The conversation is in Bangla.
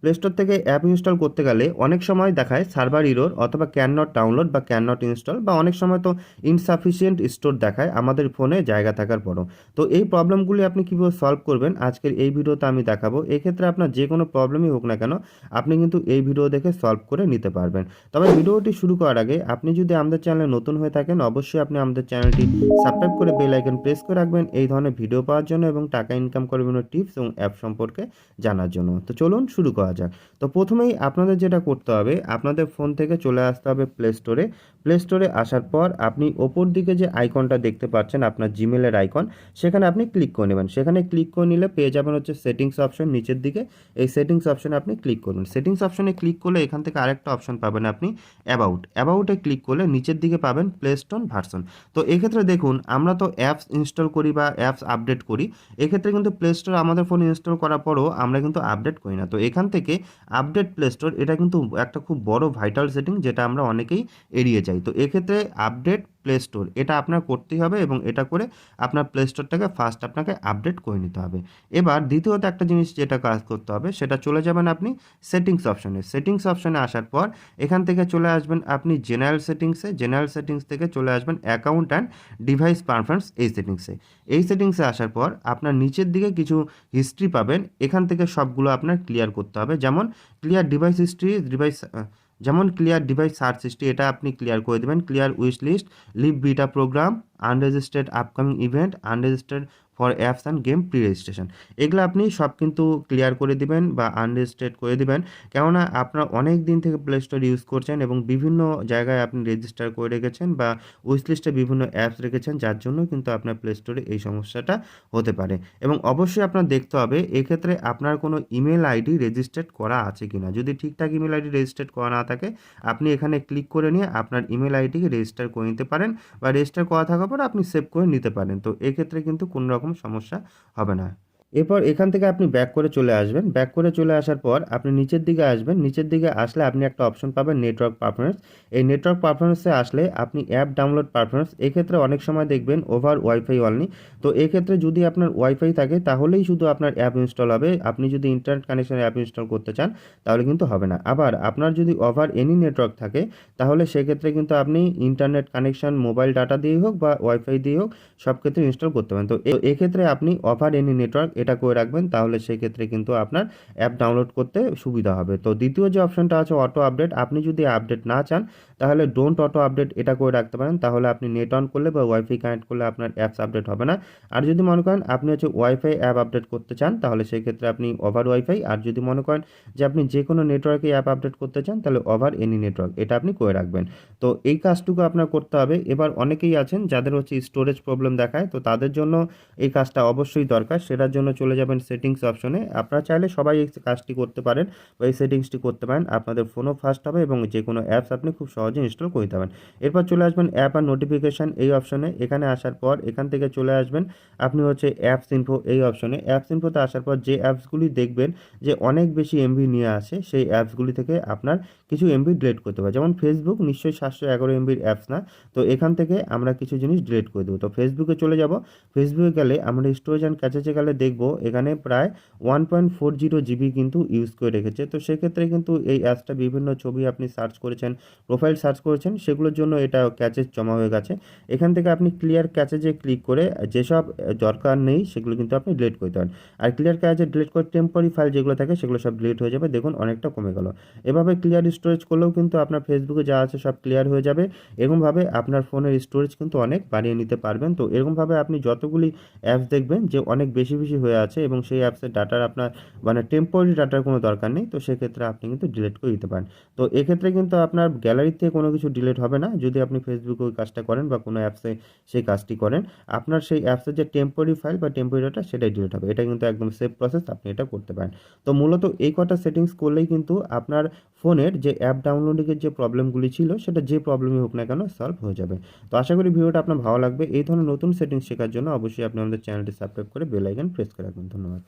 প্লে স্টোর থেকে অ্যাপ ইনস্টল করতে গেলে অনেক সময় দেখায় সার্ভার ইরর অথবা ক্যান নট ডাউনলোড বা ক্যান নট ইনস্টল বা অনেক সময় তো ইনসাফিসিয়েন্ট স্টোর দেখায় আমাদের ফোনে জায়গা থাকার পরও। তো এই প্রবলেমগুলি আপনি কীভাবে সলভ করবেন আজকের এই ভিডিওতে আমি দেখাবো। এক্ষেত্রে আপনার যে কোনো প্রবলেমই হোক না কেন আপনি কিন্তু এই ভিডিও দেখে সলভ করে নিতে পারবেন। তবে ভিডিওটি শুরু করার আগে আপনি যদি আমাদের চ্যানেলে নতুন হয়ে থাকেন অবশ্যই আপনি আমাদের চ্যানেলটি সাবস্ক্রাইব করে বেল আইকন প্রেস করে রাখবেন এই ধরনের ভিডিও পাওয়ার জন্য এবং টাকা ইনকাম করার বিভিন্ন টিপস এবং অ্যাপ সম্পর্কে জানার জন্য। তো চলুন শুরু করা যাক। তো প্রথমেই আপনাদের যেটা করতে হবে আপনাদের ফোন থেকে চলে আসতে হবে প্লে স্টোরে। প্লে স্টোরে আসার পর আপনি ওপর দিকে যে আইকনটা দেখতে পাচ্ছেন আপনার জিমেলের আইকন, সেখানে আপনি ক্লিক করে নেবেন। সেখানে ক্লিক করে নিলে পেয়ে যাবেন হচ্ছে সেটিংস অপশন নিচের দিকে। এই সেটিংস অপশনে আপনি ক্লিক করবেন। সেটিংস অপশনে ক্লিক করলে এখান থেকে আরেকটা অপশন পাবেন আপনি অ্যাবাউটে ক্লিক করলে নিচের দিকে পাবেন প্লে স্টোর ভার্সন। তো এক্ষেত্রে দেখুন আমরা তো অ্যাপস ইনস্টল করি বা অ্যাপস আপডেট করি, এক্ষেত্রে কিন্তু প্লে স্টোর আমাদের ফোনে ইনস্টল করার পরও আমরা কিন্তু আপডেট করি না। তো এখান থেকে আপডেট প্লে স্টোর এটা কিন্তু একটা খুব বড় ভাইটাল সেটিং যেটা আমরা অনেকেই এড়িয়ে যাই। তো এক্ষেত্রে আপডেট প্লে স্টোর এটা আপনার করতেই হবে এবং এটা করে আপনার প্লে স্টোরটাকে ফার্স্ট আপনাকে আপডেট করে নিতে হবে। এবার দ্বিতীয়ত একটা জিনিস যেটা কাজ করতে হবে সেটা চলে যাবেন আপনি সেটিংস অপশনে। সেটিংস অপশনে আসার পর এখান থেকে চলে আসবেন আপনি জেনারেল সেটিংসে। জেনারেল সেটিংস থেকে চলে আসবেন অ্যাকাউন্ট অ্যান্ড ডিভাইস পারফরমেন্স এই সেটিংসে। এই সেটিংসে আসার পর আপনার নিচের দিকে কিছু হিস্ট্রি পাবেন, এখান থেকে সবগুলো আপনার ক্লিয়ার করতে হবে। যেমন ক্লিয়ার ডিভাইস সার্চ হিস্ট্রি এটা আপনি ক্লিয়ার করে দেবেন। Clear wish list, leave beta program, unregistered upcoming event, unregistered for apps and game pre registration, এগুলো আপনি সব কিন্তু ক্লিয়ার করে দিবেন বা আনরেজিস্টার্ড করে দিবেন। কেননা আপনারা অনেক দিন থেকে প্লে স্টোর ইউজ করছেন এবং বিভিন্ন জায়গায় আপনি রেজিস্টার করে রেখেছেন বা উইশ লিস্টে বিভিন্ন অ্যাপস রেখেছেন, যার জন্য কিন্তু আপনার প্লে স্টোরে এই সমস্যাটা হতে পারে। এবং অবশ্যই আপনার দেখতে হবে এক্ষেত্রে আপনার কোনো ইমেল আইডি রেজিস্টার্ড করা আছে কিনা। যদি ঠিকঠাক ইমেল আইডি রেজিস্টার্ড করা না থাকে আপনি এখানে ক্লিক করে নিয়ে আপনার ইমেল আইডিকে রেজিস্টার করে নিতে পারেন বা রেজিস্টার করা থাকার পর আপনি সেভ করে নিতে পারেন। তো এক্ষেত্রে কিন্তু কোনো রকম সমস্যা হবে না। এরপর এখান থেকে আপনি ব্যাক করে চলে আসবেন। ব্যাক করে চলে আসার পর আপনি নিচের দিকে আসবেন। নিচের দিকে আসলে আপনি একটা অপশন পাবেন নেটওয়ার্ক পারফরম্যান্স। এই নেটওয়ার্ক পারফরম্যান্সে আসলে আপনি অ্যাপ ডাউনলোড পারফরম্যান্স, এক্ষেত্রে অনেক সময় দেখবেন ওভার ওয়াইফাই অনলি। তো এক্ষেত্রে যদি আপনার ওয়াইফাই থাকে তাহলেই শুধু আপনার অ্যাপ ইনস্টল হবে। আপনি যদি ইন্টারনেট কানেকশনে অ্যাপ ইনস্টল করতে চান তাহলে কিন্তু হবে না। আবার আপনার যদি ওভার এনি নেটওয়ার্ক থাকে তাহলে সেক্ষেত্রে কিন্তু আপনি ইন্টারনেট কানেকশন মোবাইল ডাটা দিয়েই হোক বা ওয়াইফাই দিয়ে হোক সব ক্ষেত্রে ইনস্টল করতে পারেন। তো এক্ষেত্রে আপনি ওভার এনি নেটওয়ার্ক এটা করে রাখবেন, তাহলে সেক্ষেত্রে কিন্তু আপনার অ্যাপ ডাউনলোড করতে সুবিধা হবে। তো দ্বিতীয় যে অপশনটা আছে অটো আপডেট, আপনি যদি আপডেট না চান তাহলে ডোন্ট অটো আপডেট এটা করে রাখতে পারেন। তাহলে আপনি নেট অন করলে বা ওয়াইফাই কানেক্ট করলে আপনার অ্যাপস আপডেট হবে না। আর যদি মনে করেন আপনি হচ্ছে ওয়াইফাই অ্যাপ আপডেট করতে চান তাহলে সেক্ষেত্রে আপনি ওভার ওয়াইফাই, আর যদি মনে করেন যে আপনি যে কোনো নেটওয়ার্কে অ্যাপ আপডেট করতে চান তাহলে ওভার এনি নেটওয়ার্ক এটা আপনি করে রাখবেন। তো এই কাজটুকু আপনার করতে হবে। এবার অনেকেই আছেন যাদের হচ্ছে স্টোরেজ প্রবলেম দেখায়, তো তাদের জন্য এই কাজটা অবশ্যই দরকার। সেটার জন্য চলে যাবেন সেটিংস অপশনে। আপনারা চাইলে সবাই এই কাজটি করতে পারেন বা এই সেটিংসটি করতে পারেন, আপনাদের ফোনও ফাস্ট হবে এবং যে কোনো অ্যাপস আপনি খুব সহজে ইনস্টল করতে পারবেন। এরপর চলে আসবেন অ্যাপ আর নোটিফিকেশান এই অপশনে। এখানে আসার পর এখান থেকে চলে আসবেন আপনি হচ্ছে অ্যাপস ইনফো এই অপশনে। অ্যাপস ইনফোতে আসার পর যে অ্যাপসগুলি দেখবেন যে অনেক বেশি এমবি নিয়ে আসে সেই অ্যাপসগুলি থেকে আপনার কিছু এমবি ডিলিট করতে হবে। যেমন ফেসবুক নিশ্চয়ই 711 এমবির অ্যাপস না, তো এখান থেকে আমরা কিছু জিনিস ডিলিট করে দেবো। তো ফেসবুকে চলে যাব। ফেসবুকে গেলে আমরা স্টোরেজ অ্যান্ড ক্যাচেজে গেলে দেখব এখানে প্রায় 1.40 জিবি কিন্তু ইউজ করে রেখেছে। তো সেক্ষেত্রে কিন্তু এই অ্যাপসটা বিভিন্ন ছবি আপনি সার্চ করেছেন, প্রোফাইল সার্চ করেছেন, সেগুলোর জন্য এটা ক্যাচেজ জমা হয়ে গেছে। এখান থেকে আপনি ক্লিয়ার ক্যাচেজে ক্লিক করে যেসব দরকার নেই সেগুলো কিন্তু আপনি ডিলিট করতে পারেন। আর ক্লিয়ার ক্যাচে ডিলিট করে টেম্পোরারি ফাইল যেগুলো থাকে সেগুলো সব ডিলিট হয়ে যাবে। দেখুন অনেকটা কমে গেল। এভাবে ক্লিয়ার স্টোরেজ করলেও কিন্তু আপনার ফেসবুকে যা আছে সব ক্লিয়ার হয়ে যাবে। এরকমভাবে আপনার ফোনের স্টোরেজ কিন্তু অনেক বাড়িয়ে নিতে পারবেন। তো এরকমভাবে আপনি যতগুলি অ্যাপস দেখবেন যে অনেক বেশি বেশি হয়ে আছে এবং সেই অ্যাপসের ডাটার আপনার মানে টেম্পোরারি ডাটার কোনো দরকার নেই, তো সেক্ষেত্রে আপনি কিন্তু ডিলিট করে দিতে পারেন। তো এক্ষেত্রে কিন্তু আপনার গ্যালারিতে কোনো কিছু ডিলিট হবে না যদি আপনি ফেসবুকে ওই কাজটা করেন বা কোনো অ্যাপসে সেই কাজটি করেন। আপনার সেই অ্যাপসের যে টেম্পোরারি ফাইল বা টেম্পোরারি ডাটা সেটাই ডিলিট হবে। এটা কিন্তু একদম সেফ প্রসেস, আপনি এটা করতে পারেন। তো মূলত এই কটা সেটিংস করলেই কিন্তু আপনার ফোনের যে অ্যাপ ডাউনলোডিংয়ের যে প্রবলেমগুলি ছিল সেটা যে প্রবলেমই হোক না কেন সলভ হয়ে যাবে। তো আশা করি ভিডিওটা আপনার ভালো লাগবে। এই ধরনের নতুন সেটিংস শেখার জন্য অবশ্যই আপনি আমাদের চ্যানেলটি সাবস্ক্রাইব করে বেল আইকন প্রেস করে রাখবেন। ধন্যবাদ।